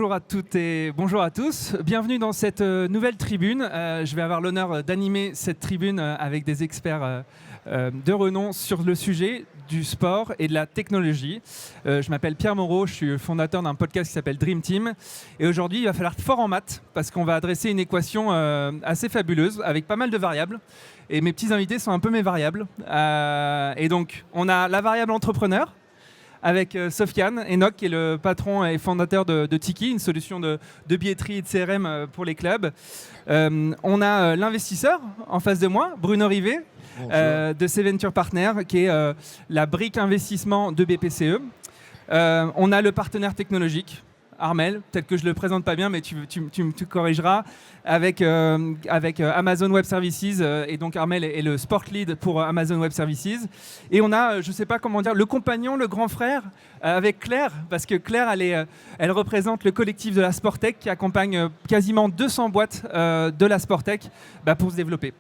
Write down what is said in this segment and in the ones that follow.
Bonjour à toutes et bonjour à tous. Bienvenue dans cette nouvelle tribune. Je vais avoir l'honneur d'animer cette tribune avec des experts de renom sur le sujet du sport et de la technologie. Je m'appelle Pierre Moreau, je suis fondateur d'un podcast qui s'appelle Dream Team. Et aujourd'hui, il va falloir être fort en maths parce qu'on va adresser une équation assez fabuleuse avec pas mal de variables. Et mes petits invités sont un peu mes variables. Et donc, on a la variable entrepreneur, avec Sofiane Enoch, qui est le patron et fondateur de Tiki, une solution de billetterie et de CRM pour les clubs. On a l'investisseur en face de moi, Bruno Rivet, de C-Venture Partners, qui est la brique investissement de BPCE. On a le partenaire technologique, Armel, peut-être que je ne le présente pas bien, mais tu me corrigeras, avec Amazon Web Services, et donc Armel est le sport lead pour Amazon Web Services. Et on a, je ne sais pas comment dire, le compagnon, le grand frère, avec Claire, parce que Claire, elle représente le collectif de la Sportech qui accompagne quasiment 200 boîtes de la Sportech pour se développer.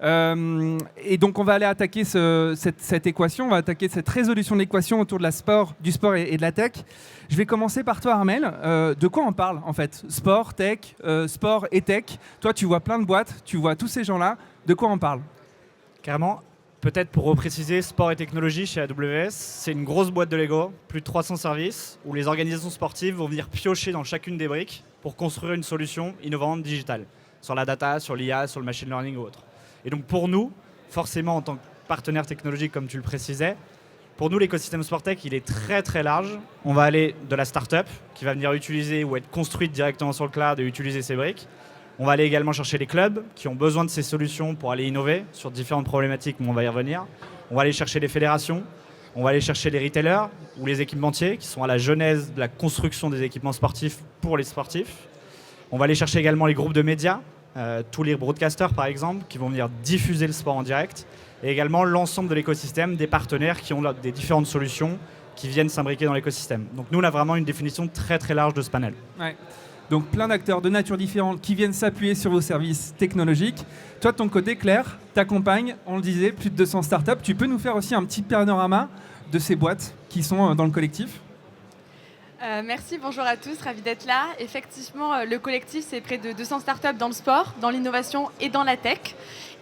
Et donc on va aller attaquer cette équation, on va attaquer cette résolution de l'équation autour de du sport et de la tech. Je vais commencer par toi, Armel. De quoi on parle en fait? Sport, tech, sport et tech. Toi, tu vois plein de boîtes, tu vois tous ces gens-là. De quoi on parle? Carrément. Peut-être pour repréciser, sport et technologie chez AWS, c'est une grosse boîte de Lego, plus de 300 services, où les organisations sportives vont venir piocher dans chacune des briques pour construire une solution innovante digitale, sur la data, sur l'IA, sur le machine learning ou autre. Et donc pour nous, forcément en tant que partenaire technologique, comme tu le précisais, pour nous l'écosystème Sportech, il est très très large. On va aller de la start-up qui va venir utiliser ou être construite directement sur le cloud et utiliser ces briques. On va aller également chercher les clubs qui ont besoin de ces solutions pour aller innover sur différentes problématiques, mais on va y revenir. On va aller chercher les fédérations, on va aller chercher les retailers ou les équipementiers qui sont à la genèse de la construction des équipements sportifs pour les sportifs. On va aller chercher également les groupes de médias, tous les broadcasters par exemple, qui vont venir diffuser le sport en direct, et également l'ensemble de l'écosystème, des partenaires qui ont des différentes solutions qui viennent s'imbriquer dans l'écosystème. Donc nous, on a vraiment une définition très très large de ce panel. Ouais. Donc plein d'acteurs de nature différente qui viennent s'appuyer sur vos services technologiques. Toi, de ton côté, Claire, t'accompagnes, on le disait, plus de 200 startups. Tu peux nous faire aussi un petit panorama de ces boîtes qui sont dans le collectif? Merci, bonjour à tous, ravi d'être là. Effectivement, le collectif, c'est près de 200 startups dans le sport, dans l'innovation et dans la tech.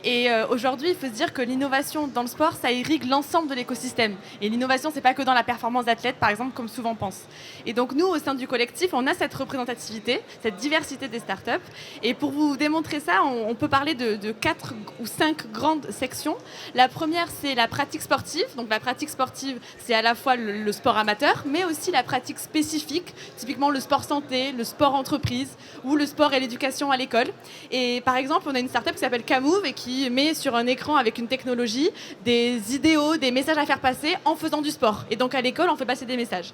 Et aujourd'hui, il faut se dire que l'innovation dans le sport, ça irrigue l'ensemble de l'écosystème. Et l'innovation, c'est pas que dans la performance d'athlète, par exemple, comme souvent on pense. Et donc nous, au sein du collectif, on a cette représentativité, cette diversité des startups. Et pour vous démontrer ça, on peut parler de 4 ou 5 grandes sections. La première, c'est la pratique sportive. Donc la pratique sportive, c'est à la fois le sport amateur, mais aussi la pratique spécifique, typiquement le sport santé, le sport entreprise ou le sport et l'éducation à l'école. Et par exemple, on a une startup qui s'appelle Kamove et qui met sur un écran avec une technologie des idéaux, des messages à faire passer en faisant du sport. Et donc à l'école, on fait passer des messages.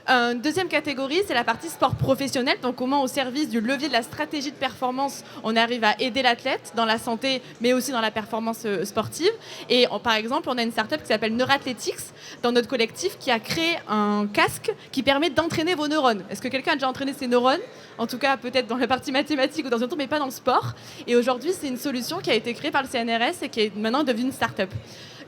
Une deuxième catégorie, c'est la partie sport professionnel. Donc comment au service du levier de la stratégie de performance, on arrive à aider l'athlète dans la santé, mais aussi dans la performance sportive. Et par exemple, on a une startup qui s'appelle Neurathletics dans notre collectif qui a créé un casque qui permet d'entraîner vos neurones. Est-ce que quelqu'un a déjà entraîné ses neurones? En tout cas, peut-être dans la partie mathématique ou dans un autre, mais pas dans le sport. Et aujourd'hui, c'est une solution qui a été créée par le CNRS et qui est maintenant devenue une startup.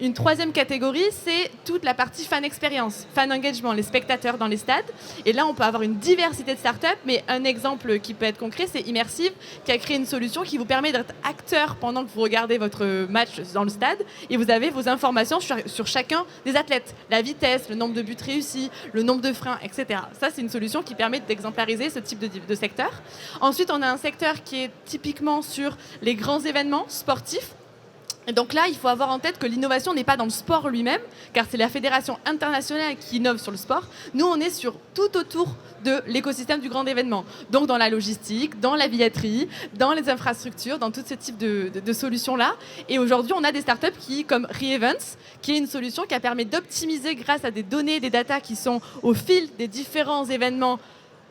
Une troisième catégorie, c'est toute la partie fan experience, fan engagement, les spectateurs dans les stades. Et là, on peut avoir une diversité de startups, mais un exemple qui peut être concret, c'est Immersive, qui a créé une solution qui vous permet d'être acteur pendant que vous regardez votre match dans le stade. Et vous avez vos informations sur chacun des athlètes, la vitesse, le nombre de buts réussis, le nombre de freins, etc. Ça, c'est une solution qui permet d'exemplariser ce type de secteur. Ensuite, on a un secteur qui est typiquement sur les grands événements sportifs. Et donc là, il faut avoir en tête que l'innovation n'est pas dans le sport lui-même, car c'est la fédération internationale qui innove sur le sport. Nous, on est sur tout autour de l'écosystème du grand événement. Donc dans la logistique, dans la billetterie, dans les infrastructures, dans tout ce type de solutions-là. Et aujourd'hui, on a des startups comme Re-Events, qui est une solution qui permet d'optimiser grâce à des données, des datas qui sont au fil des différents événements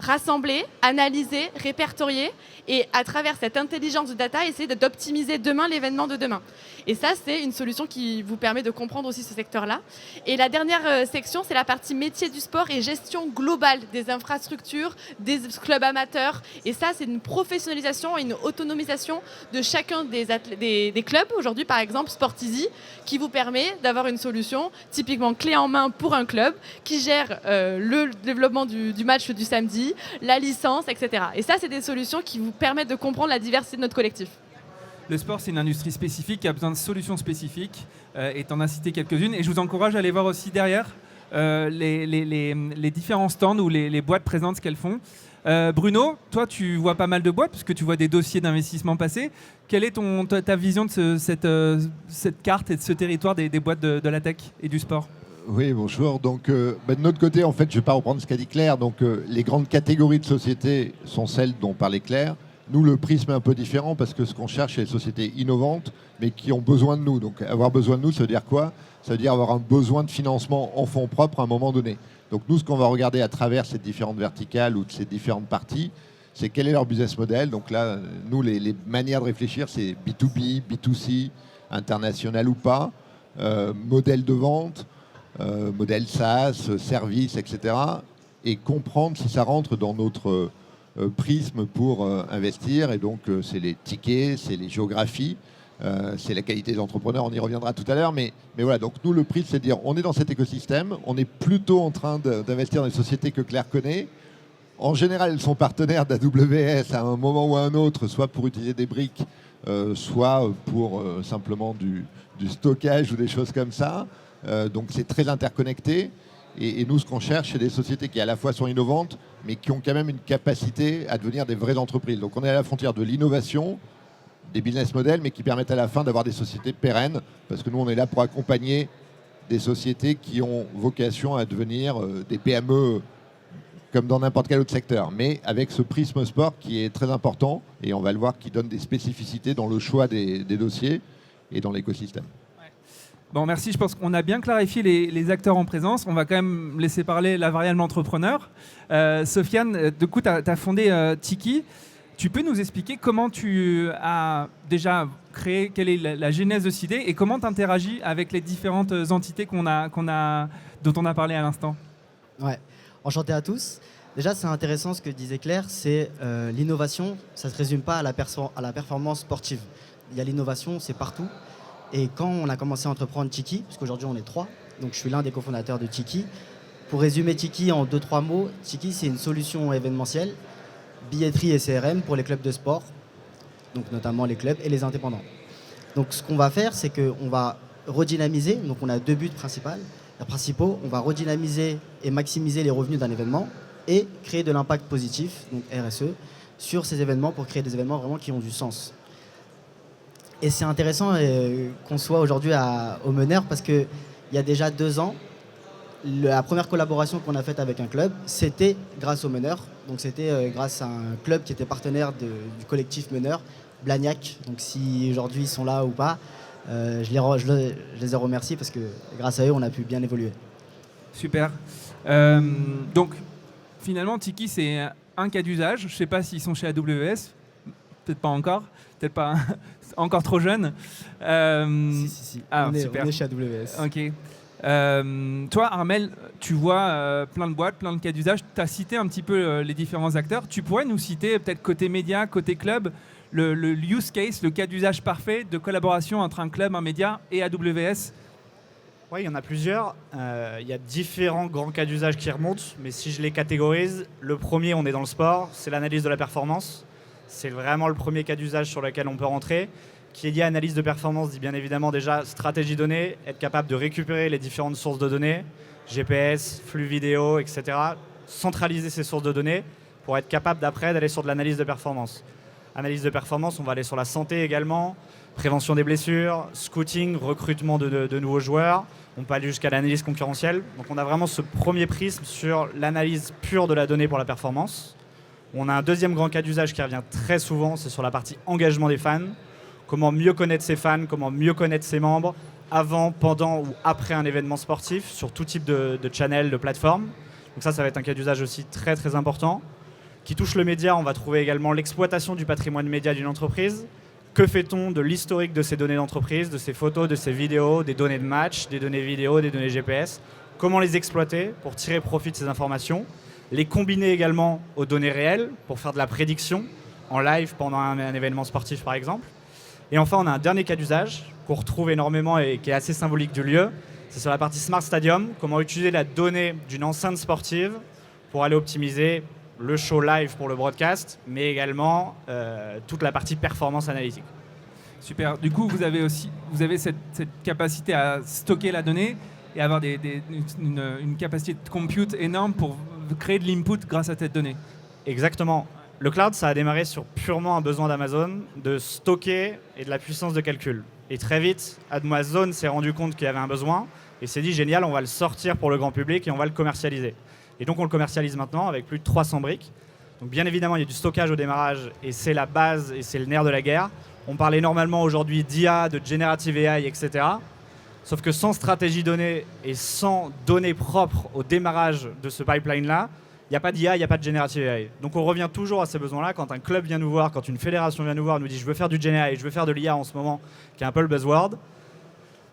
rassembler, analyser, répertorier et à travers cette intelligence de data, essayer d'optimiser demain l'événement de demain. Et ça, c'est une solution qui vous permet de comprendre aussi ce secteur-là. Et la dernière section, c'est la partie métier du sport et gestion globale des infrastructures, des clubs amateurs. Et ça, c'est une professionnalisation et une autonomisation de chacun des clubs. Aujourd'hui, par exemple, Sporteasy, qui vous permet d'avoir une solution typiquement clé en main pour un club qui gère le développement du match du samedi, produit, la licence, etc. Et ça, c'est des solutions qui vous permettent de comprendre la diversité de notre collectif. Le sport, c'est une industrie spécifique qui a besoin de solutions spécifiques, et tu en as cité quelques-unes. Et je vous encourage à aller voir aussi derrière les différents stands ou les boîtes présentes, ce qu'elles font. Bruno, toi, tu vois pas mal de boîtes, puisque tu vois des dossiers d'investissement passés. Quelle est ta vision de cette carte et de ce territoire des boîtes de la tech et du sport ? Oui, bonjour. Donc, de notre côté, en fait, je ne vais pas reprendre ce qu'a dit Claire. Donc, les grandes catégories de sociétés sont celles dont parlait Claire. Nous, le prisme est un peu différent parce que ce qu'on cherche, c'est les sociétés innovantes, mais qui ont besoin de nous. Donc, avoir besoin de nous, ça veut dire quoi ? Ça veut dire avoir un besoin de financement en fonds propres à un moment donné. Donc, nous, ce qu'on va regarder à travers ces différentes verticales ou de ces différentes parties, c'est quel est leur business model. Donc là, nous, les manières de réfléchir, c'est B2B, B2C, international ou pas, modèle de vente, modèle SaaS, service, etc. Et comprendre si ça rentre dans notre prisme pour investir. Et donc, c'est les tickets, c'est les géographies, c'est la qualité des entrepreneurs, on y reviendra tout à l'heure. Mais voilà, donc nous, le prisme, c'est de dire, on est dans cet écosystème, on est plutôt en train d'investir dans les sociétés que Claire connaît. En général, elles sont partenaires d'AWS à un moment ou à un autre, soit pour utiliser des briques, soit pour simplement du stockage ou des choses comme ça. Donc c'est très interconnecté. Et nous, ce qu'on cherche, c'est des sociétés qui à la fois sont innovantes, mais qui ont quand même une capacité à devenir des vraies entreprises. Donc on est à la frontière de l'innovation, des business models, mais qui permettent à la fin d'avoir des sociétés pérennes, parce que nous, on est là pour accompagner des sociétés qui ont vocation à devenir des PME comme dans n'importe quel autre secteur, mais avec ce prisme sport qui est très important, et on va le voir, qui donne des spécificités dans le choix des dossiers et dans l'écosystème. Bon, merci. Je pense qu'on a bien clarifié les acteurs en présence. On va quand même laisser parler la variable entrepreneur. Sofiane, du coup, tu as fondé Tiki. Tu peux nous expliquer comment tu as déjà créé, quelle est la genèse de cette idée et comment tu interagis avec les différentes entités dont on a parlé à l'instant ? Ouais, enchanté à tous. Déjà, c'est intéressant ce que disait Claire, c'est l'innovation, ça ne se résume pas à la performance sportive. Il y a l'innovation, c'est partout. Et quand on a commencé à entreprendre Tiki, parce qu'aujourd'hui on est 3, donc je suis l'un des cofondateurs de Tiki. Pour résumer Tiki en 2-3 mots, Tiki c'est une solution événementielle, billetterie et CRM pour les clubs de sport, donc notamment les clubs et les indépendants. Donc ce qu'on va faire, c'est qu'on va redynamiser, donc on a 2 buts principaux, on va redynamiser et maximiser les revenus d'un événement et créer de l'impact positif, donc RSE, sur ces événements pour créer des événements vraiment qui ont du sens. Et c'est intéressant qu'on soit aujourd'hui au Meneur parce qu'il y a déjà 2 ans, la première collaboration qu'on a faite avec un club, c'était grâce au Meneur. Donc c'était grâce à un club qui était partenaire du collectif Meneur, Blagnac. Donc si aujourd'hui ils sont là ou pas, je les ai remerciés parce que grâce à eux, on a pu bien évoluer. Super. Donc finalement, Tiki, c'est un cas d'usage. Je ne sais pas s'ils sont chez AWS. Peut-être pas encore. Peut-être pas encore trop jeune. Si. Ah, on super. est chez AWS. Ok. Toi, Armel, tu vois plein de boîtes, plein de cas d'usage. Tu as cité un petit peu les différents acteurs. Tu pourrais nous citer peut-être côté média, côté club, le use case, le cas d'usage parfait de collaboration entre un club, un média et AWS? Oui, il y en a plusieurs. Il y a différents grands cas d'usage qui remontent, mais si je les catégorise, le premier, on est dans le sport, c'est l'analyse de la performance. C'est vraiment le premier cas d'usage sur lequel on peut rentrer. Qui est lié à analyse de performance, dit bien évidemment déjà stratégie donnée, être capable de récupérer les différentes sources de données, GPS, flux vidéo, etc. Centraliser ces sources de données pour être capable d'après d'aller sur de l'analyse de performance. Analyse de performance, on va aller sur la santé également, prévention des blessures, scouting, recrutement de nouveaux joueurs. On peut aller jusqu'à l'analyse concurrentielle. Donc on a vraiment ce premier prisme sur l'analyse pure de la donnée pour la performance. On a un deuxième grand cas d'usage qui revient très souvent, c'est sur la partie engagement des fans. Comment mieux connaître ses fans, comment mieux connaître ses membres avant, pendant ou après un événement sportif sur tout type de channel, de plateforme. Donc ça va être un cas d'usage aussi très très important. Qui touche le média, on va trouver également l'exploitation du patrimoine média d'une entreprise. Que fait-on de l'historique de ces données d'entreprise, de ces photos, de ces vidéos, des données de match, des données vidéo, des données GPS? Comment les exploiter pour tirer profit de ces informations? Les combiner également aux données réelles pour faire de la prédiction en live pendant un événement sportif par exemple. Et enfin, on a un dernier cas d'usage qu'on retrouve énormément et qui est assez symbolique du lieu. C'est sur la partie Smart Stadium, comment utiliser la donnée d'une enceinte sportive pour aller optimiser le show live pour le broadcast, mais également toute la partie performance analytique. Super. Du coup, vous avez cette capacité à stocker la donnée et avoir une capacité de compute énorme pour créer de l'input grâce à cette donnée. Exactement. Le cloud, ça a démarré sur purement un besoin d'Amazon de stocker et de la puissance de calcul. Et très vite, Amazon s'est rendu compte qu'il y avait un besoin et s'est dit génial, on va le sortir pour le grand public et on va le commercialiser. Et donc on le commercialise maintenant avec plus de 300 briques. Donc bien évidemment, il y a du stockage au démarrage et c'est la base et c'est le nerf de la guerre. On parle énormément aujourd'hui d'IA, de generative AI, etc. Sauf que sans stratégie donnée et sans données propres au démarrage de ce pipeline-là, il n'y a pas d'IA, il n'y a pas de generative AI. Donc on revient toujours à ces besoins-là. Quand un club vient nous voir, quand une fédération vient nous voir, nous dit je veux faire du Gen AI, je veux faire de l'IA en ce moment, qui est un peu le buzzword,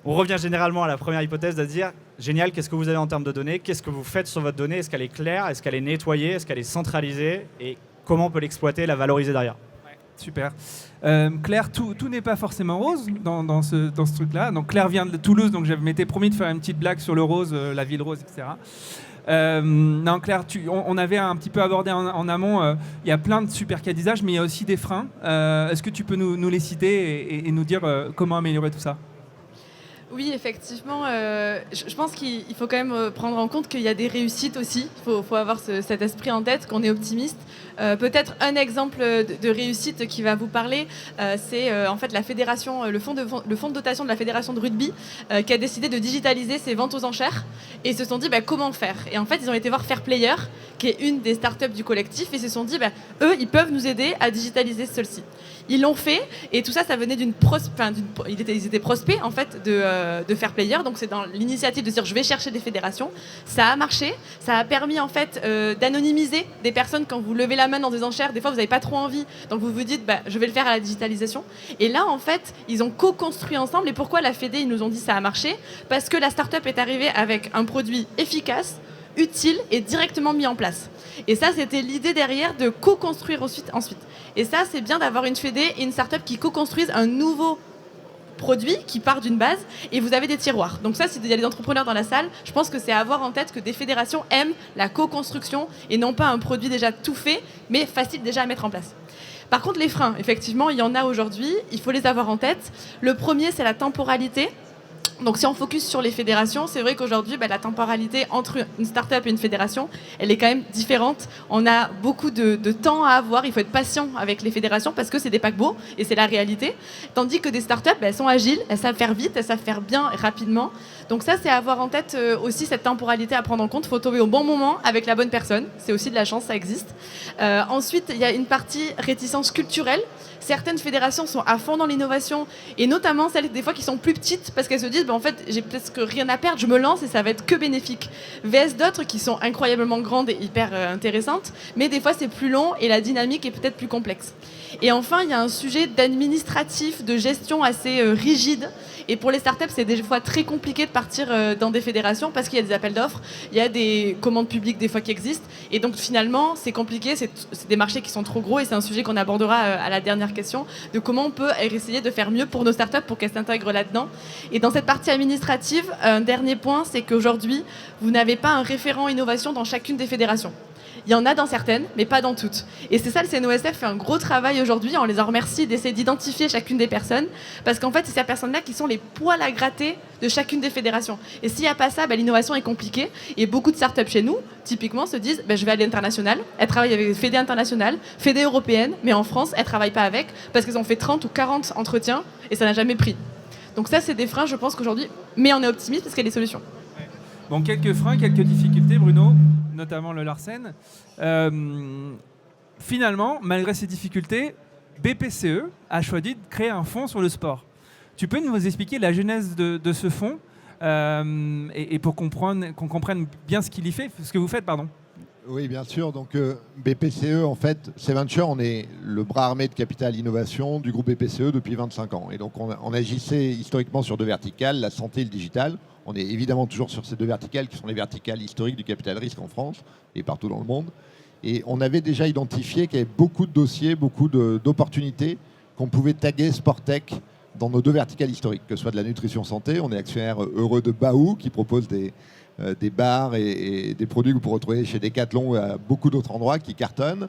on revient généralement à la première hypothèse de dire génial, qu'est-ce que vous avez en termes de données, qu'est-ce que vous faites sur votre donnée, est-ce qu'elle est claire, est-ce qu'elle est nettoyée, est-ce qu'elle est centralisée et comment on peut l'exploiter, la valoriser derrière. Super. Claire, tout n'est pas forcément rose dans ce truc-là. Donc Claire vient de Toulouse, donc je m'étais promis de faire une petite blague sur le rose, la ville rose, etc. Non, Claire, on avait un petit peu abordé en amont, il y a plein de super cas d'usage, mais il y a aussi des freins. Est-ce que tu peux nous les citer et nous dire comment améliorer tout ça ? Oui, effectivement, je pense qu'il faut quand même prendre en compte qu'il y a des réussites aussi. Il faut avoir cet esprit en tête, qu'on est optimiste. Peut-être un exemple de réussite qui va vous parler, c'est en fait la fédération, le fonds de dotation de la fédération de rugby qui a décidé de digitaliser ses ventes aux enchères et ils se sont dit comment faire. Et en fait, ils ont été voir Fairplayer, qui est une des startups du collectif, et ils se sont dit eux, ils peuvent nous aider à digitaliser celle-ci. Ils l'ont fait et tout ça, ça venait ils étaient prospects en fait de Fairplayer. Donc c'est dans l'initiative de dire je vais chercher des fédérations. Ça a marché, ça a permis en fait d'anonymiser des personnes quand vous levez la main dans des enchères. Des fois vous n'avez pas trop envie, donc vous vous dites je vais le faire à la digitalisation. Et là en fait ils ont co-construit ensemble. Et pourquoi la Fédé, ils nous ont dit ça a marché? Parce que la start-up est arrivée avec un produit efficace, utile et directement mis en place. Et ça, c'était l'idée derrière de co-construire ensuite. Et ça, c'est bien d'avoir une fédé et une start-up qui co-construisent un nouveau produit qui part d'une base et vous avez des tiroirs. Donc ça, s'il y a des entrepreneurs dans la salle, je pense que c'est à avoir en tête que des fédérations aiment la co-construction et non pas un produit déjà tout fait, mais facile déjà à mettre en place. Par contre, les freins, effectivement, il y en a aujourd'hui, il faut les avoir en tête. Le premier, c'est la temporalité. Donc si on focus sur les fédérations, c'est vrai qu'aujourd'hui, la temporalité entre une start-up et une fédération, elle est quand même différente. On a beaucoup de temps à avoir, il faut être patient avec les fédérations parce que c'est des paquebots et c'est la réalité. Tandis que des start-up, elles sont agiles, elles savent faire vite, elles savent faire bien et rapidement. Donc ça, c'est à avoir en tête aussi cette temporalité à prendre en compte. Il faut tomber au bon moment avec la bonne personne. C'est aussi de la chance, ça existe. Ensuite, il y a une partie réticence culturelle. Certaines fédérations sont à fond dans l'innovation et notamment celles des fois qui sont plus petites parce qu'elles se disent en fait j'ai presque rien à perdre, je me lance et ça va être que bénéfique. VS d'autres qui sont incroyablement grandes et hyper intéressantes, mais des fois c'est plus long et la dynamique est peut-être plus complexe. Et enfin il y a un sujet d'administratif, de gestion assez rigide. Et pour les startups, c'est des fois très compliqué de partir dans des fédérations parce qu'il y a des appels d'offres, il y a des commandes publiques des fois qui existent. Et donc finalement, c'est compliqué, c'est des marchés qui sont trop gros et c'est un sujet qu'on abordera à la dernière question de comment on peut essayer de faire mieux pour nos startups pour qu'elles s'intègrent là-dedans. Et dans cette partie administrative, un dernier point, c'est qu'aujourd'hui, vous n'avez pas un référent innovation dans chacune des fédérations. Il y en a dans certaines, mais pas dans toutes. Et c'est ça, le CNOSF fait un gros travail aujourd'hui. On les en remercie d'essayer d'identifier chacune des personnes. Parce qu'en fait, c'est ces personnes-là qui sont les poils à gratter de chacune des fédérations. Et s'il n'y a pas ça, l'innovation est compliquée. Et beaucoup de startups chez nous, typiquement, se disent je vais aller à l'international. Elles travaillent avec des fédés internationales, fédés européennes, mais en France, elles ne travaillent pas avec parce qu'elles ont fait 30 ou 40 entretiens et ça n'a jamais pris. Donc ça, c'est des freins, je pense qu'aujourd'hui, mais on est optimiste parce qu'il y a des solutions. Bon, quelques freins, quelques difficultés, Bruno, notamment le Larsen. Finalement, malgré ces difficultés, BPCE a choisi de créer un fonds sur le sport. Tu peux nous expliquer la genèse de ce fonds et pour qu'on comprenne bien ce que vous faites, pardon. Oui, bien sûr. Donc BPCE, en fait, C-Venture, on est le bras armé de capital innovation du groupe BPCE depuis 25 ans. Et donc on agissait historiquement sur deux verticales, la santé et le digital. On est évidemment toujours sur ces deux verticales qui sont les verticales historiques du capital risque en France et partout dans le monde. Et on avait déjà identifié qu'il y avait beaucoup de dossiers, beaucoup d'opportunités qu'on pouvait taguer Sportech dans nos deux verticales historiques, que ce soit de la nutrition santé. On est actionnaire heureux de Baou, qui propose des bars et des produits que vous pourrez retrouver chez Decathlon et à beaucoup d'autres endroits qui cartonnent.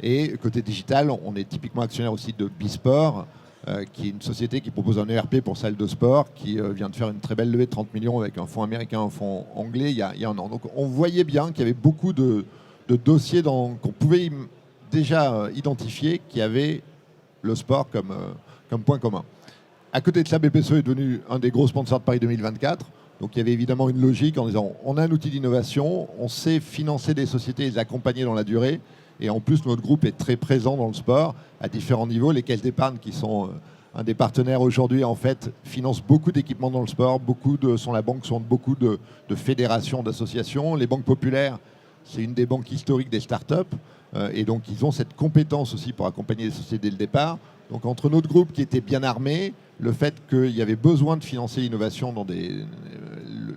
Et côté digital, on est typiquement actionnaire aussi de Bisport, qui est une société qui propose un ERP pour salle de sport, qui vient de faire une très belle levée de 30 millions avec un fonds américain, un fonds anglais il y a un an. Donc on voyait bien qu'il y avait beaucoup de dossiers qu'on pouvait déjà identifier qui avaient le sport comme point commun. À côté de ça, BPCE est devenu un des gros sponsors de Paris 2024. Donc il y avait évidemment une logique en disant on a un outil d'innovation, on sait financer des sociétés et les accompagner dans la durée. Et en plus, notre groupe est très présent dans le sport à différents niveaux. Les caisses d'épargne, qui sont un des partenaires aujourd'hui, en fait, financent beaucoup d'équipements dans le sport. Sont la banque, sont beaucoup de fédérations, d'associations. Les banques populaires, c'est une des banques historiques des startups. Et donc, ils ont cette compétence aussi pour accompagner les sociétés dès le départ. Donc, entre notre groupe qui était bien armé, le fait qu'il y avait besoin de financer l'innovation dans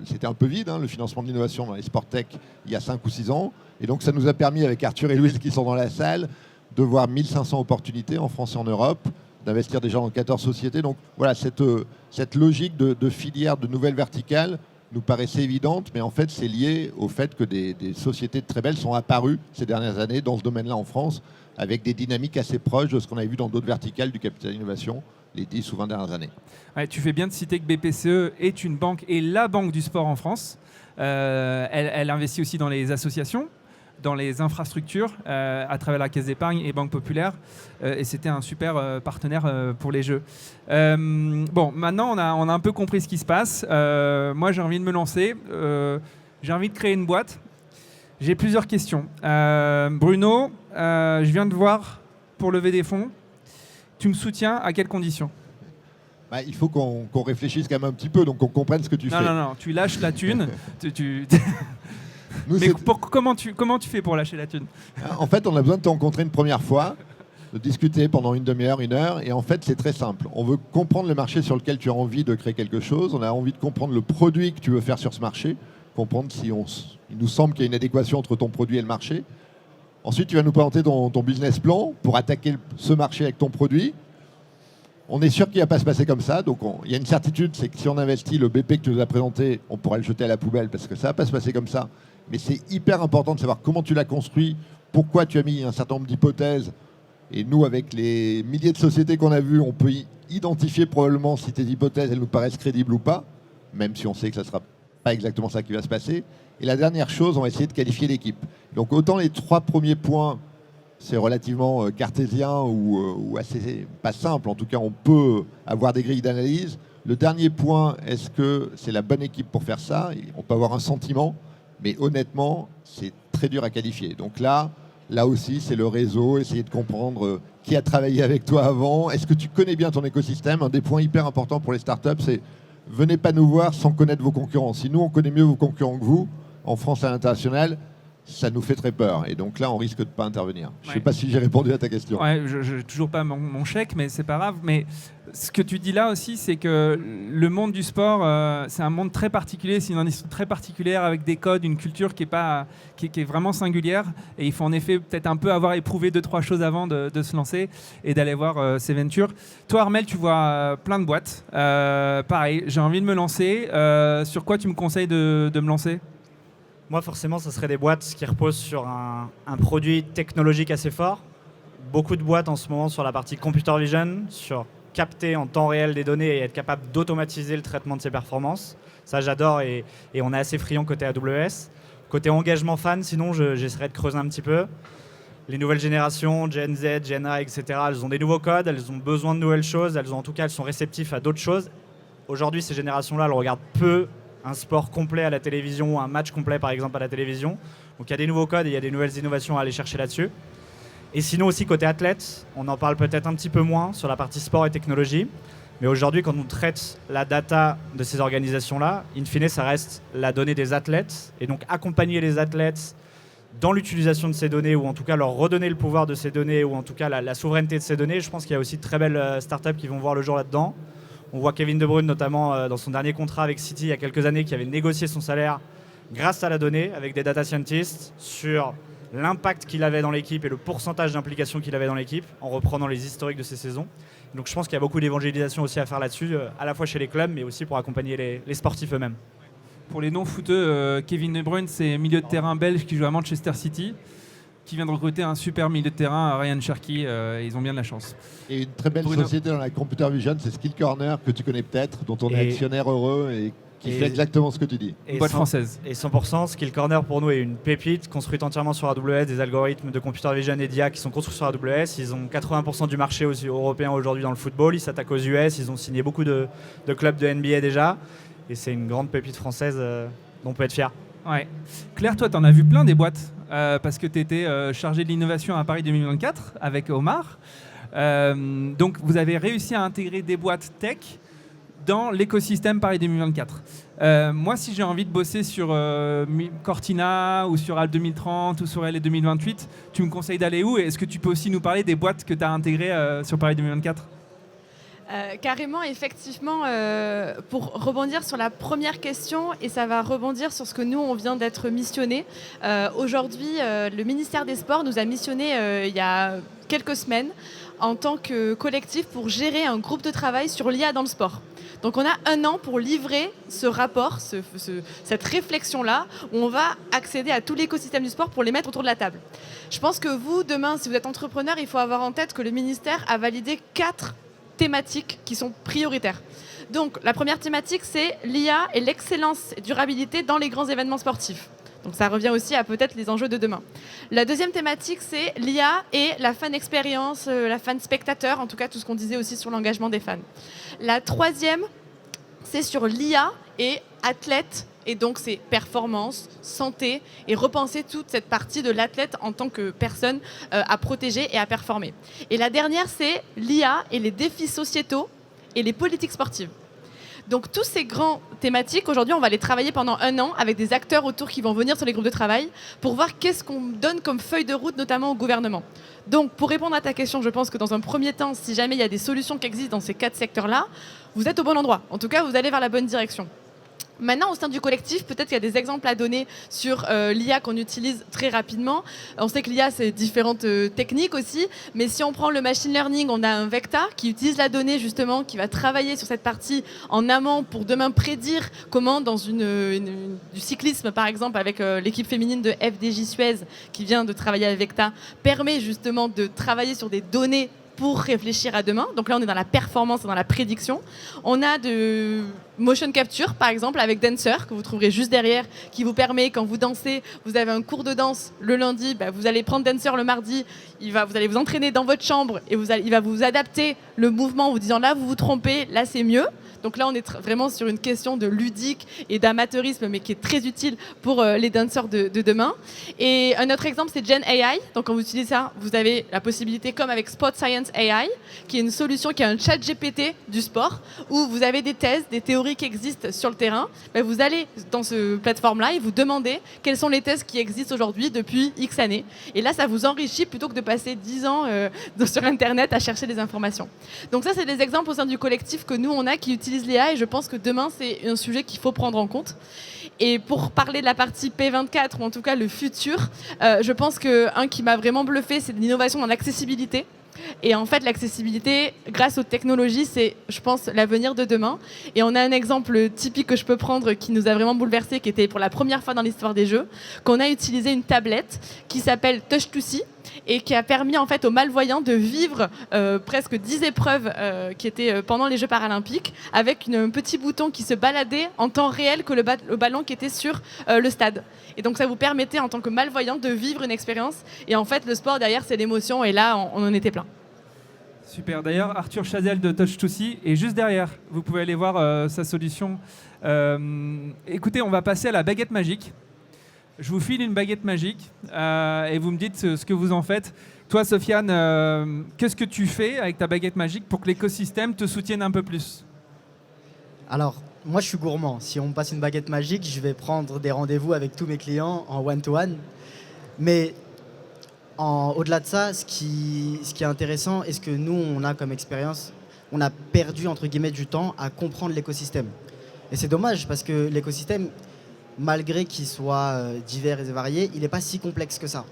c'était un peu vide, le financement de l'innovation dans les sport tech il y a 5 ou 6 ans. Et donc, ça nous a permis, avec Arthur et Louise qui sont dans la salle, de voir 1500 opportunités en France et en Europe, d'investir déjà dans 14 sociétés. Donc, voilà, cette logique de filière, de nouvelles verticales, nous paraissait évidente, mais en fait, c'est lié au fait que des sociétés très belles sont apparues ces dernières années dans ce domaine-là en France, avec des dynamiques assez proches de ce qu'on avait vu dans d'autres verticales du capital innovation les 10 ou 20 dernières années. Ouais, tu fais bien de citer que BPCE est une banque et la banque du sport en France. Elle investit aussi dans les associations, dans les infrastructures, à travers la Caisse d'épargne et Banque Populaire. Et c'était un super partenaire pour les Jeux. Bon, maintenant, on a un peu compris ce qui se passe. Moi, j'ai envie de me lancer. J'ai envie de créer une boîte. J'ai plusieurs questions. Bruno, je viens de voir pour lever des fonds. Tu me soutiens à quelles conditions ? Il faut qu'on réfléchisse quand même un petit peu, donc qu'on comprenne ce que tu fais. Non, tu lâches la thune. Nous, mais comment tu fais pour lâcher la thune ? En fait, on a besoin de te rencontrer une première fois, de discuter pendant une demi-heure, 1 heure, et en fait, c'est très simple. On veut comprendre le marché sur lequel tu as envie de créer quelque chose, on a envie de comprendre le produit que tu veux faire sur ce marché, comprendre si il nous semble qu'il y a une adéquation entre ton produit et le marché. Ensuite, tu vas nous présenter ton business plan pour attaquer ce marché avec ton produit. On est sûr qu'il ne va pas se passer comme ça. Donc, il y a une certitude, c'est que si on investit le BP que tu nous as présenté, on pourra le jeter à la poubelle parce que ça ne va pas se passer comme ça. Mais c'est hyper important de savoir comment tu l'as construit, pourquoi tu as mis un certain nombre d'hypothèses. Et nous, avec les milliers de sociétés qu'on a vues, on peut identifier probablement si tes hypothèses, elles nous paraissent crédibles ou pas, même si on sait que ça ne sera pas exactement ça qui va se passer. Et la dernière chose, on va essayer de qualifier l'équipe. Donc autant les 3 premiers points, c'est relativement cartésien ou assez pas simple. En tout cas, on peut avoir des grilles d'analyse. Le dernier point, est-ce que c'est la bonne équipe pour faire ça ? On peut avoir un sentiment, mais honnêtement, c'est très dur à qualifier. Donc là aussi, c'est le réseau, essayer de comprendre qui a travaillé avec toi avant. Est-ce que tu connais bien ton écosystème ? Un des points hyper importants pour les startups, c'est venez pas nous voir sans connaître vos concurrents. Si nous, on connaît mieux vos concurrents que vous, en France et à l'international, ça nous fait très peur. Et donc là, on risque de ne pas intervenir. Je ne sais pas si j'ai répondu à ta question. Ouais, je n'ai toujours pas mon chèque, mais c'est pas grave. Mais ce que tu dis là aussi, c'est que le monde du sport, c'est un monde très particulier, c'est une industrie très particulière avec des codes, une culture qui est vraiment singulière. Et il faut en effet peut-être un peu avoir éprouvé 2-3 choses avant de se lancer et d'aller voir ces ventures. Toi, Armel, tu vois plein de boîtes. Pareil, j'ai envie de me lancer. Sur quoi tu me conseilles de me lancer ? Moi, forcément, ça serait des boîtes qui reposent sur un produit technologique assez fort. Beaucoup de boîtes en ce moment sur la partie computer vision, sur capter en temps réel des données et être capable d'automatiser le traitement de ces performances. Ça, j'adore et on est assez friand côté AWS. Côté engagement fan, sinon, j'essaierai de creuser un petit peu. Les nouvelles générations, Gen Z, Gen A, etc., elles ont des nouveaux codes, elles ont besoin de nouvelles choses, elles sont réceptives à d'autres choses. Aujourd'hui, ces générations-là, elles regardent peu un sport complet à la télévision ou un match complet par exemple à la télévision. Donc il y a des nouveaux codes et il y a des nouvelles innovations à aller chercher là-dessus. Et sinon aussi côté athlète, on en parle peut-être un petit peu moins sur la partie sport et technologie. Mais aujourd'hui quand on traite la data de ces organisations-là, in fine ça reste la donnée des athlètes. Et donc accompagner les athlètes dans l'utilisation de ces données ou en tout cas leur redonner le pouvoir de ces données ou en tout cas la souveraineté de ces données. Je pense qu'il y a aussi de très belles startups qui vont voir le jour là-dedans. On voit Kevin De Bruyne notamment dans son dernier contrat avec City il y a quelques années qui avait négocié son salaire grâce à la donnée avec des data scientists sur l'impact qu'il avait dans l'équipe et le pourcentage d'implication qu'il avait dans l'équipe en reprenant les historiques de ses saisons. Donc je pense qu'il y a beaucoup d'évangélisation aussi à faire là-dessus, à la fois chez les clubs, mais aussi pour accompagner les sportifs eux-mêmes. Pour les non-footeux, Kevin De Bruyne, c'est milieu de terrain belge qui joue à Manchester City, qui vient de recruter un super milieu de terrain, Ryan Cherky. Ils ont bien de la chance. Et une très belle Bruno. société dans la computer vision, c'est Skill Corner, que tu connais peut-être, dont on est actionnaire heureux et qui fait exactement ce que tu dis. Une boîte française. Et 100%, Skill Corner pour nous est une pépite construite entièrement sur AWS, des algorithmes de computer vision et d'IA qui sont construits sur AWS. Ils ont 80% du marché aussi européen aujourd'hui dans le football. Ils s'attaquent aux US, ils ont signé beaucoup de clubs de NBA déjà. Et c'est une grande pépite française dont on peut être fier. Ouais. Claire, toi, tu en as vu plein des boîtes parce que tu étais chargé de l'innovation à Paris 2024 avec Omar. Donc, vous avez réussi à intégrer des boîtes tech dans l'écosystème Paris 2024. Moi, si j'ai envie de bosser sur Cortina ou sur Alp 2030 ou sur LA 2028, tu me conseilles d'aller où? Et est-ce que tu peux aussi nous parler des boîtes que tu as intégrées sur Paris 2024? Carrément, effectivement, pour rebondir sur la première question, et ça va rebondir sur ce que nous, on vient d'être missionné. Aujourd'hui, le ministère des Sports nous a missionné il y a quelques semaines en tant que collectif pour gérer un groupe de travail sur l'IA dans le sport. Donc on a 1 an pour livrer ce rapport, cette réflexion-là, où on va accéder à tout l'écosystème du sport pour les mettre autour de la table. Je pense que vous, demain, si vous êtes entrepreneur, il faut avoir en tête que le ministère a validé 4 thématiques qui sont prioritaires. Donc la première thématique, c'est l'IA et l'excellence et durabilité dans les grands événements sportifs. Donc ça revient aussi à peut-être les enjeux de demain. La deuxième thématique, c'est l'IA et la fan expérience, la fan spectateur, en tout cas tout ce qu'on disait aussi sur l'engagement des fans. La troisième, c'est sur l'IA et athlète, et donc c'est performance, santé, et repenser toute cette partie de l'athlète en tant que personne à protéger et à performer. Et la dernière, c'est l'IA et les défis sociétaux et les politiques sportives. Donc tous ces grands thématiques, aujourd'hui, on va les travailler pendant 1 an avec des acteurs autour qui vont venir sur les groupes de travail pour voir qu'est-ce qu'on donne comme feuille de route, notamment au gouvernement. Donc pour répondre à ta question, je pense que dans un premier temps, si jamais il y a des solutions qui existent dans ces 4 secteurs-là, vous êtes au bon endroit. En tout cas, vous allez vers la bonne direction. Maintenant, au sein du collectif, peut-être qu'il y a des exemples à donner sur l'IA qu'on utilise très rapidement. On sait que l'IA, c'est différentes techniques aussi, mais si on prend le machine learning, on a un Vecta qui utilise la donnée justement, qui va travailler sur cette partie en amont pour demain prédire comment, dans du cyclisme par exemple, avec l'équipe féminine de FDJ Suez qui vient de travailler avec Vecta, permet justement de travailler sur des données pour réfléchir à demain. Donc là, on est dans la performance et dans la prédiction. On a de motion capture, par exemple, avec Dancer, que vous trouverez juste derrière, qui vous permet, quand vous dansez, vous avez un cours de danse le lundi, vous allez prendre Dancer le mardi, vous allez vous entraîner dans votre chambre et il va vous adapter le mouvement en vous disant là, vous vous trompez, là, c'est mieux. Donc là, on est vraiment sur une question de ludique et d'amateurisme, mais qui est très utile pour les danseurs de demain. Et un autre exemple, c'est Gen AI. Donc quand vous utilisez ça, vous avez la possibilité, comme avec Sport Science AI, qui est une solution qui est un chat GPT du sport, où vous avez des thèses, des théories qui existent sur le terrain. Vous allez dans cette plateforme-là et vous demandez quelles sont les thèses qui existent aujourd'hui depuis X années. Et là, ça vous enrichit plutôt que de passer 10 ans sur Internet à chercher des informations. Donc ça, c'est des exemples au sein du collectif que nous, on a qui utilisent l'IA, et je pense que demain, c'est un sujet qu'il faut prendre en compte. Et pour parler de la partie P24, ou en tout cas le futur, je pense qu'un qui m'a vraiment bluffé, c'est l'innovation dans l'accessibilité. Et en fait, l'accessibilité, grâce aux technologies, c'est, je pense, l'avenir de demain. Et on a un exemple typique que je peux prendre qui nous a vraiment bouleversé, qui était pour la première fois dans l'histoire des Jeux, qu'on a utilisé une tablette qui s'appelle Touch2See et qui a permis en fait aux malvoyants de vivre presque 10 épreuves qui étaient pendant les Jeux paralympiques avec un petit bouton qui se baladait en temps réel que le ballon qui était sur le stade. Et donc ça vous permettait en tant que malvoyant de vivre une expérience. Et en fait, le sport derrière, c'est l'émotion. Et là, on en était plein. Super. D'ailleurs, Arthur Chazelle de Touch2See est juste derrière. Vous pouvez aller voir sa solution. Écoutez, on va passer à la baguette magique. Je vous file une baguette magique et vous me dites ce que vous en faites. Toi, Sofiane, qu'est-ce que tu fais avec ta baguette magique pour que l'écosystème te soutienne un peu plus? Alors, moi, je suis gourmand. Si on me passe une baguette magique, je vais prendre des rendez-vous avec tous mes clients en one-to-one. Mais au-delà de ça, ce qui est intéressant et ce que nous, on a comme expérience, on a perdu, entre guillemets, du temps à comprendre l'écosystème. Et c'est dommage parce que l'écosystème, malgré qu'il soit divers et varié, il n'est pas si complexe que ça.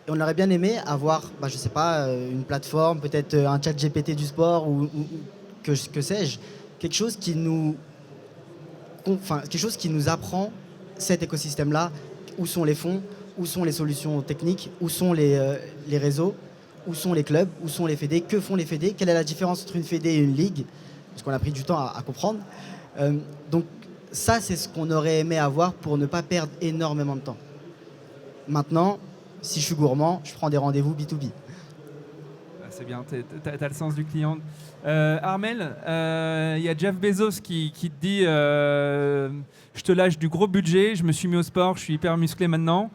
Et on aurait bien aimé avoir, je sais pas, une plateforme, peut-être un chat GPT du sport ou que sais-je, quelque chose qui nous apprend cet écosystème-là, où sont les fonds, où sont les solutions techniques, où sont les réseaux, où sont les clubs, où sont les fédés, que font les fédés, quelle est la différence entre une fédé et une ligue, parce qu'on a pris du temps à comprendre. Donc ça, c'est ce qu'on aurait aimé avoir pour ne pas perdre énormément de temps. Maintenant, si je suis gourmand, je prends des rendez-vous B2B. C'est bien, tu as le sens du client. Armel, il y a Jeff Bezos qui te dit je te lâche du gros budget, je me suis mis au sport, je suis hyper musclé maintenant.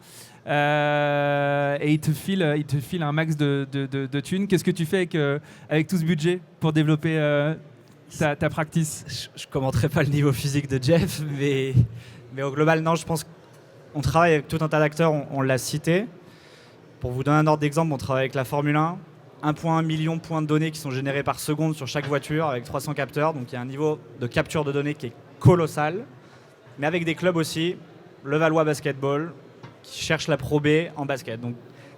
Et il te file un max de thunes. Qu'est-ce que tu fais avec tout ce budget pour développer ta practice? Je ne commenterai pas le niveau physique de Jeff, mais au global, non, je pense qu'on travaille avec tout un tas d'acteurs, on l'a cité. Pour vous donner un ordre d'exemple, on travaille avec la Formule 1, 1,1 million de points de données qui sont générés par seconde sur chaque voiture avec 300 capteurs. Donc il y a un niveau de capture de données qui est colossal. Mais avec des clubs aussi, le Valois Basketball, qui cherche la Pro B en basket. Donc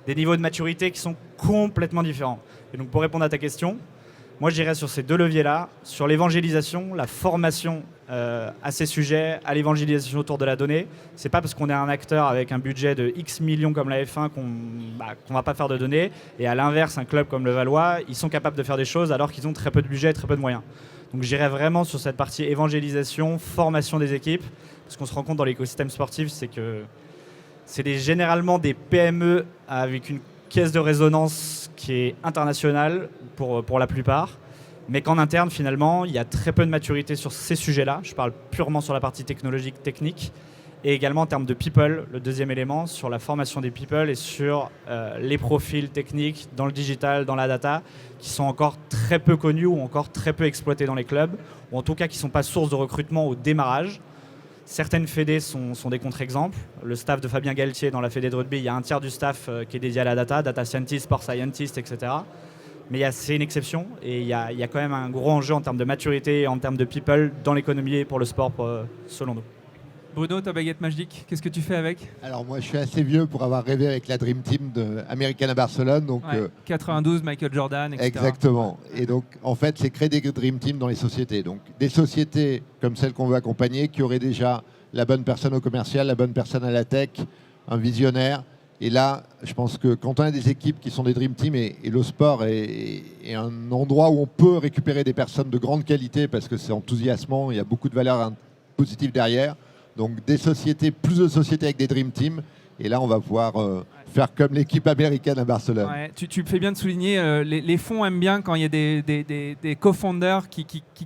des niveaux de maturité qui sont complètement différents. Et donc pour répondre à ta question, moi je dirais sur ces deux leviers-là, sur l'évangélisation, la formation à ces sujets, à l'évangélisation autour de la donnée. C'est pas parce qu'on est un acteur avec un budget de X millions comme la F1 qu'on va pas faire de données. Et à l'inverse, un club comme le Valois, ils sont capables de faire des choses alors qu'ils ont très peu de budget et très peu de moyens. Donc j'irais vraiment sur cette partie évangélisation, formation des équipes. Parce qu'on se rend compte dans l'écosystème sportif, c'est que c'est généralement des PME avec une caisse de résonance qui est internationale pour la plupart. Mais qu'en interne, finalement, il y a très peu de maturité sur ces sujets-là. Je parle purement sur la partie technologique, technique. Et également en termes de people, le deuxième élément, sur la formation des people et sur les profils techniques dans le digital, dans la data, qui sont encore très peu connus ou encore très peu exploités dans les clubs, ou en tout cas qui ne sont pas source de recrutement au démarrage. Certaines fédés sont des contre-exemples. Le staff de Fabien Galtier dans la fédé de rugby, il y a un tiers du staff qui est dédié à la data scientist, sport scientist, etc. Mais c'est une exception et il y a quand même un gros enjeu en termes de maturité et en termes de people dans l'économie et pour le sport, selon nous. Bruno, ta baguette magique, qu'est-ce que tu fais avec? Alors moi, je suis assez vieux pour avoir rêvé avec la Dream Team américaine à Barcelone. Donc, 92, Michael Jordan, etc. Exactement. Et donc, en fait, c'est créer des Dream Team dans les sociétés. Donc, des sociétés comme celles qu'on veut accompagner, qui auraient déjà la bonne personne au commercial, la bonne personne à la tech, un visionnaire. Et là, je pense que quand on a des équipes qui sont des Dream Team, et le sport est un endroit où on peut récupérer des personnes de grande qualité parce que c'est enthousiasmant, il y a beaucoup de valeurs positives derrière. Donc plus de sociétés avec des Dream Team. Et là, on va pouvoir faire comme l'équipe américaine à Barcelone. Ouais, tu fais bien de souligner, les fonds aiment bien quand il y a des co-founders qui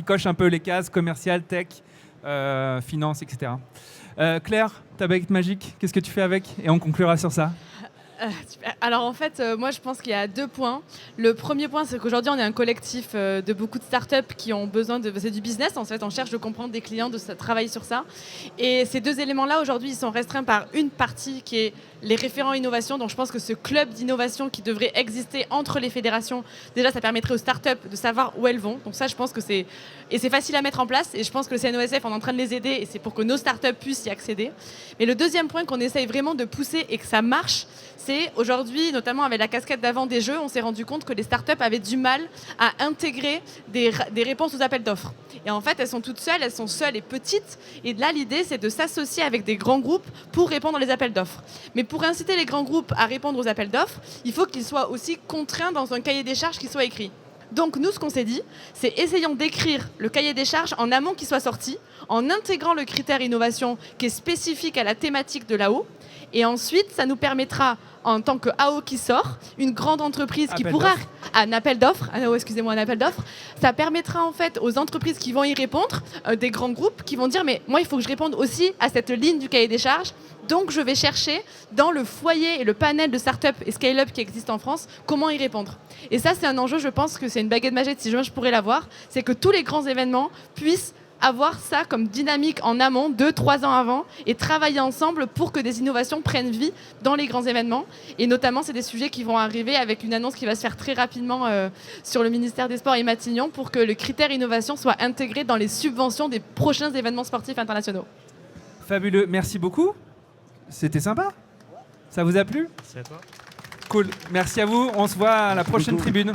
cochent un peu les cases commerciales, tech, finance, etc. Claire, ta baguette magique, qu'est-ce que tu fais avec? Et on conclura sur ça. Alors en fait, moi je pense qu'il y a 2 points. Le premier point, c'est qu'aujourd'hui on est un collectif de beaucoup de startups qui ont besoin de... C'est du business en fait, on cherche de comprendre des clients, de travailler sur ça. Et ces 2 éléments-là, aujourd'hui, ils sont restreints par une partie qui est les référents innovation. Donc je pense que ce club d'innovation qui devrait exister entre les fédérations, déjà ça permettrait aux startups de savoir où elles vont. Donc ça, je pense que c'est facile à mettre en place. Et je pense que le CNOSF, on est en train de les aider et c'est pour que nos startups puissent y accéder. Mais le deuxième point qu'on essaye vraiment de pousser et que ça marche, c'est aujourd'hui, notamment avec la casquette d'avant des jeux, on s'est rendu compte que les startups avaient du mal à intégrer des réponses aux appels d'offres. Et en fait, elles sont toutes seules, elles sont seules et petites. Et là, l'idée, c'est de s'associer avec des grands groupes pour répondre aux appels d'offres. Mais pour inciter les grands groupes à répondre aux appels d'offres, il faut qu'ils soient aussi contraints dans un cahier des charges qui soit écrit. Donc nous, ce qu'on s'est dit, c'est essayons d'écrire le cahier des charges en amont qui soit sorti, en intégrant le critère innovation qui est spécifique à la thématique de l'AO. Et ensuite, ça nous permettra, en tant que AO qui sort, une grande entreprise qui pourra... Un appel d'offres, un appel d'offres. Ça permettra en fait aux entreprises qui vont y répondre, des grands groupes qui vont dire mais moi, il faut que je réponde aussi à cette ligne du cahier des charges. Donc, je vais chercher dans le foyer et le panel de start-up et scale-up qui existent en France, comment y répondre. Et ça, c'est un enjeu, je pense que c'est une baguette magique, si je pourrais l'avoir, c'est que tous les grands événements puissent avoir ça comme dynamique en amont, 2-3 ans avant, et travailler ensemble pour que des innovations prennent vie dans les grands événements. Et notamment, c'est des sujets qui vont arriver avec une annonce qui va se faire très rapidement sur le ministère des Sports et Matignon pour que le critère innovation soit intégré dans les subventions des prochains événements sportifs internationaux. Fabuleux, merci beaucoup. C'était sympa. Ça vous a plu? C'est à toi. Cool. Merci à vous. On se voit à la prochaine beaucoup. tribune.